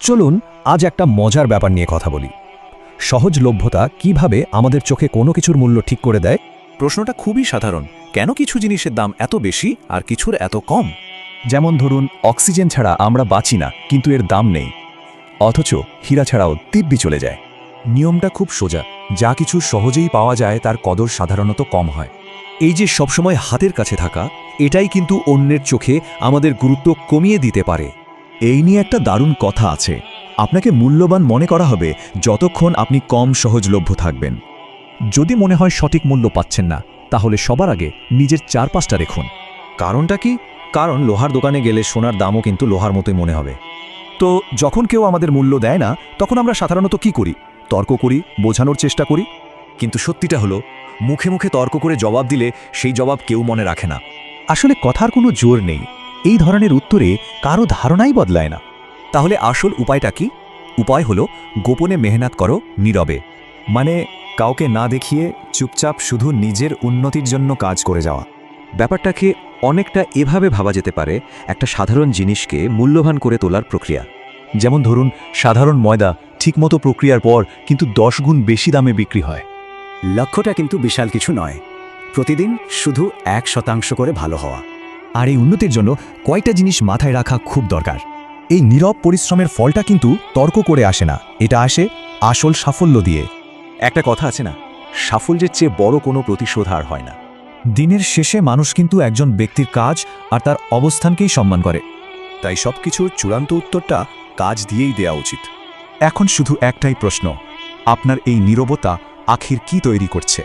চলুন আজ একটা মজার ব্যাপার নিয়ে কথা বলি। সহজলভ্যতা কিভাবে আমাদের চোখে কোনো কিছুর মূল্য ঠিক করে দেয়। প্রশ্নটা খুবই সাধারণ। কেন কিছু জিনিসের দাম এত বেশি আর কিছুর এত কম? যেমন ধরুন, অক্সিজেন ছাড়া আমরা বাঁচি না, কিন্তু এর দাম নেই। অথচ হীরা ছাড়াও দিব্যি চলে যায়। নিয়মটা খুব সোজা, যা কিছু সহজেই পাওয়া যায় তার কদর সাধারণত কম হয়। এই যে সবসময় হাতের কাছে থাকা, এটাই কিন্তু অন্যের চোখে আমাদের গুরুত্ব কমিয়ে দিতে পারে। এই নিয়ে একটা দারুণ কথা আছে, আপনাকে মূল্যবান মনে করা হবে যতক্ষণ আপনি কম সহজলভ্য থাকবেন। যদি মনে হয় সঠিক মূল্য পাচ্ছেন না, তাহলে সবার আগে নিজের চারপাশটা দেখুন। কারণটা কি? কারণ লোহার দোকানে গেলে সোনার দামও কিন্তু লোহার মতোই মনে হবে। তো যখন কেউ আমাদের মূল্য দেয় না, তখন আমরা সাধারণত কি করি? তর্ক করি, বোঝানোর চেষ্টা করি। কিন্তু সত্যিটা হলো, মুখে মুখে তর্ক করে জবাব দিলে সেই জবাব কেউ মনে রাখে না। আসলে কথার কোনো জোর নেই, এই ধরনের উত্তরে কারো ধারণাই বদলায় না। তাহলে আসল উপায়টা কি? উপায় হলো গোপনে মেহনত করো, নীরবে। মানে কাউকে না দেখিয়ে চুপচাপ শুধু নিজের উন্নতির জন্য কাজ করে যাওয়া। ব্যাপারটাকে অনেকটা এভাবে ভাবা যেতে পারে, একটা সাধারণ জিনিসকে মূল্যবান করে তোলার প্রক্রিয়া। যেমন ধরুন, সাধারণ ময়দা ঠিকমতো প্রক্রিয়ার পর কিন্তু 10 গুণ বেশি দামে বিক্রি হয়। লক্ষ্যটা কিন্তু বিশাল কিছু নয়, প্রতিদিন শুধু 1% করে ভালো হওয়া। আর এই উন্নতির জন্য কয়টা জিনিস মাথায় রাখা খুব দরকার। এই নীরব পরিশ্রমের ফলটা কিন্তু তর্ক করে আসে না, এটা আসে আসল সাফল্য দিয়ে। একটা কথা আছে না, সাফল্যের চেয়ে বড় কোনো প্রতিশোধ আর হয় না। দিনের শেষে মানুষ কিন্তু একজন ব্যক্তির কাজ আর তার অবস্থানকেই সম্মান করে। তাই সবকিছুর চূড়ান্ত উত্তরটা কাজ দিয়েই দেওয়া উচিত। এখন শুধু একটাই প্রশ্ন, আপনার এই নীরবতা আখির কি তৈরি করছে?